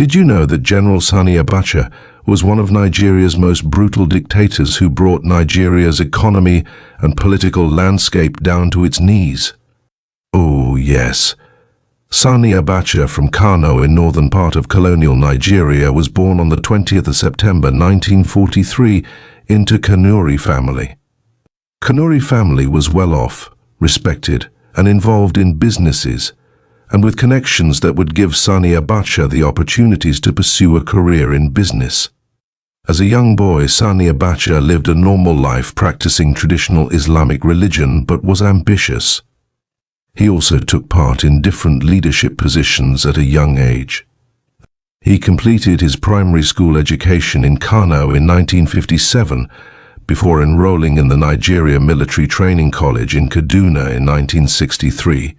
Did you know that General Sani Abacha was one of Nigeria's most brutal dictators who brought Nigeria's economy and political landscape down to its knees? Oh, yes. Sani Abacha from Kano in northern part of colonial Nigeria was born on the 20th of September 1943 into Kanuri family. Kanuri family was well off, respected, and involved in businesses, and with connections that would give Sani Abacha the opportunities to pursue a career in business. As a young boy, Sani Abacha lived a normal life practicing traditional Islamic religion but was ambitious. He also took part in different leadership positions at a young age. He completed his primary school education in Kano in 1957 before enrolling in the Nigeria Military Training College in Kaduna in 1963.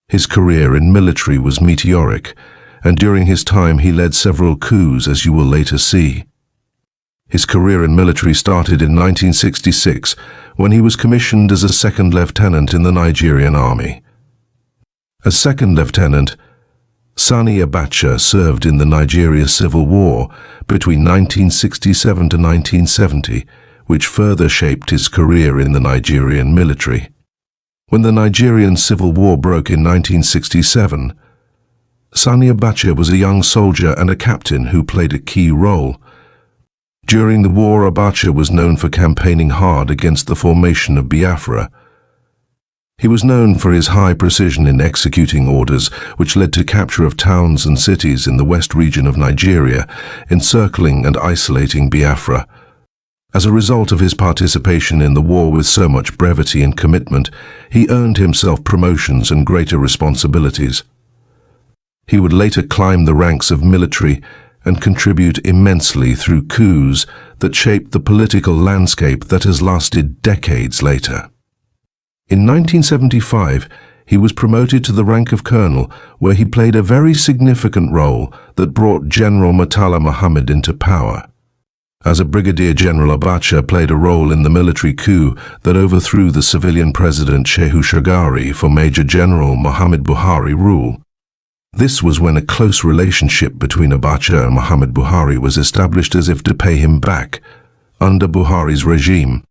His career in military was meteoric, and during his time he led several coups, as you will later see. His career in military started in 1966 when he was commissioned as a second lieutenant in the Nigerian Army. As second lieutenant, Sani Abacha served in the Nigeria Civil War between 1967 to 1970, which further shaped his career in the Nigerian military. When the Nigerian Civil War broke in 1967, Sani Abacha was a young soldier and a captain who played a key role. During the war, Abacha was known for campaigning hard against the formation of Biafra. He was known for his high precision in executing orders, which led to capture of towns and cities in the west region of Nigeria, encircling and isolating Biafra. As a result of his participation in the war with so much brevity and commitment, he earned himself promotions and greater responsibilities. He would later climb the ranks of military and contribute immensely through coups that shaped the political landscape that has lasted decades later. In 1975, he was promoted to the rank of colonel, where he played a very significant role that brought General Murtala Muhammad into power. As a brigadier general, Abacha played a role in the military coup that overthrew the civilian president Shehu Shagari for Major General Muhammad Buhari rule. This was when a close relationship between Abacha and Muhammad Buhari was established as if to pay him back under Buhari's regime.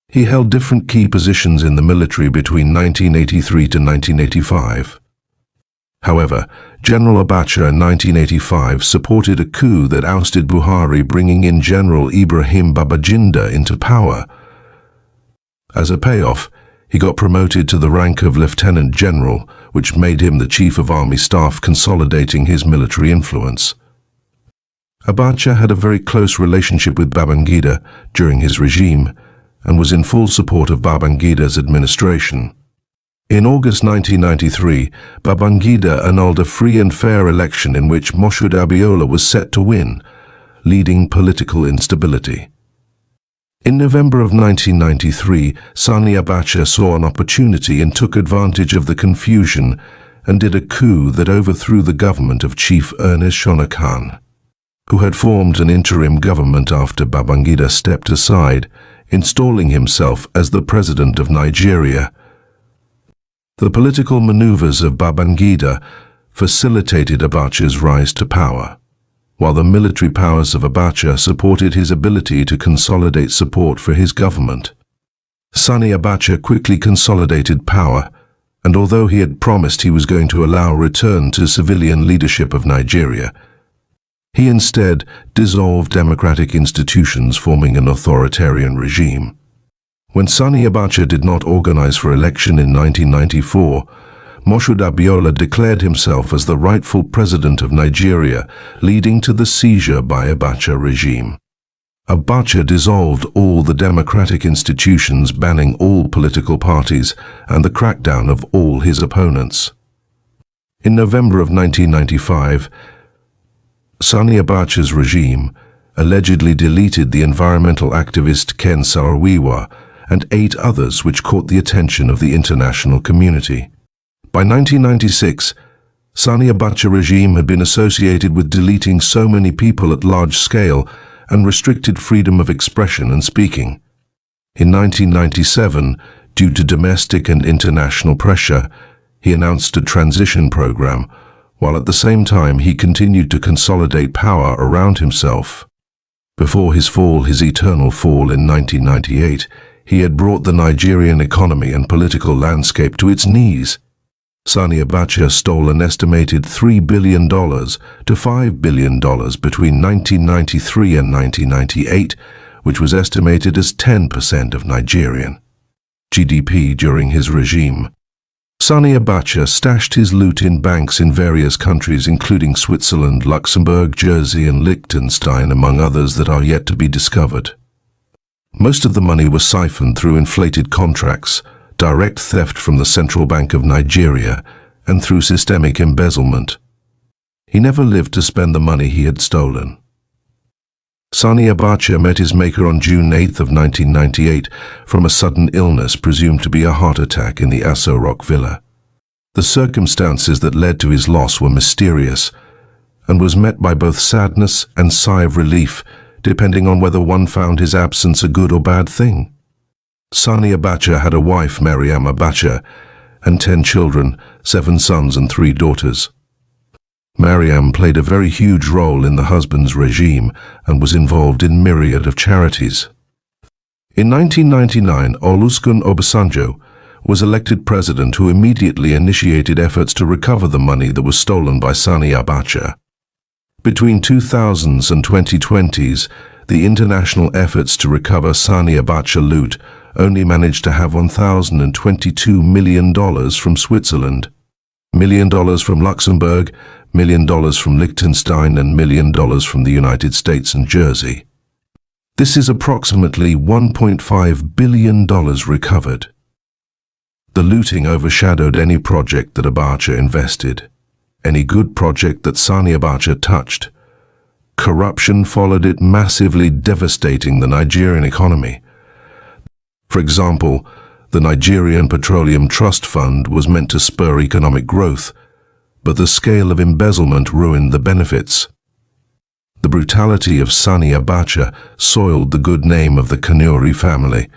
He held different key positions in the military between 1983 to 1985. However, General Abacha in 1985 supported a coup that ousted Buhari, bringing in General Ibrahim Babangida into power. As a payoff, he got promoted to the rank of Lieutenant General, which made him the Chief of Army Staff, consolidating his military influence. Abacha had a very close relationship with Babangida during his regime and was in full support of Babangida's administration. In August 1993, Babangida annulled a free and fair election in which Moshood Abiola was set to win, leading political instability. In November of 1993, Sani Abacha saw an opportunity and took advantage of the confusion and did a coup that overthrew the government of Chief Ernest Shonekan, who had formed an interim government after Babangida stepped aside, installing himself as the president of Nigeria. The political maneuvers of Babangida facilitated Abacha's rise to power, while the military powers of Abacha supported his ability to consolidate support for his government. Sani Abacha quickly consolidated power, and although he had promised he was going to allow return to civilian leadership of Nigeria, he instead dissolved democratic institutions, forming an authoritarian regime. When Sani Abacha did not organize for election in 1994, Moshood Abiola declared himself as the rightful president of Nigeria, leading to the seizure by Abacha regime. Abacha dissolved all the democratic institutions, banning all political parties and the crackdown of all his opponents. In November of 1995, Sani Abacha's regime allegedly deleted the environmental activist Ken Saro-Wiwa and 8 others, which caught the attention of the international community. By 1996, Sani Abacha regime had been associated with deleting so many people at large scale and restricted freedom of expression and speaking. In 1997, due to domestic and international pressure, he announced a transition program while at the same time he continued to consolidate power around himself. Before his fall, his eternal fall in 1998, he had brought the Nigerian economy and political landscape to its knees. Sani Abacha stole an estimated $3 billion to $5 billion between 1993 and 1998, which was estimated as 10% of Nigerian GDP during his regime. Sani Abacha stashed his loot in banks in various countries including Switzerland, Luxembourg, Jersey and Liechtenstein, among others that are yet to be discovered. Most of the money was siphoned through inflated contracts, direct theft from the Central Bank of Nigeria, and through systemic embezzlement. He never lived to spend the money he had stolen. Sani Abacha met his maker on June 8 of 1998 from a sudden illness presumed to be a heart attack in the Aso Rock villa. The circumstances that led to his loss were mysterious and was met by both sadness and sigh of relief, depending on whether one found his absence a good or bad thing. Sani Abacha had a wife, Mariam Abacha, and 10 children, 7 sons and 3 daughters. Mariam played a very huge role in the husband's regime and was involved in myriad of charities. In 1999, Olusegun Obasanjo was elected president, who immediately initiated efforts to recover the money that was stolen by Sani Abacha. Between 2000s and 2020s, the international efforts to recover Sani Abacha loot only managed to have $1,022 million from Switzerland, $1 million from Luxembourg, $1 million from Liechtenstein and $1 million from the United States and Jersey. This is approximately $1.5 billion recovered. The looting overshadowed any project that Abacha invested, any good project that Sani Abacha touched. Corruption followed it, massively devastating the Nigerian economy. For example, the Nigerian Petroleum Trust Fund was meant to spur economic growth, but the scale of embezzlement ruined the benefits. The brutality of Sani Abacha soiled the good name of the Kanuri family,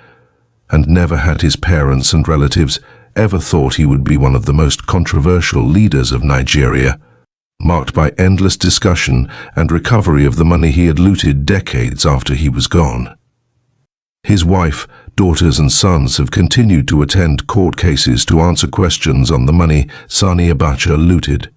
and never had his parents and relatives ever thought he would be one of the most controversial leaders of Nigeria, marked by endless discussion and recovery of the money he had looted decades after he was gone. His wife, daughters and sons have continued to attend court cases to answer questions on the money Sani Abacha looted.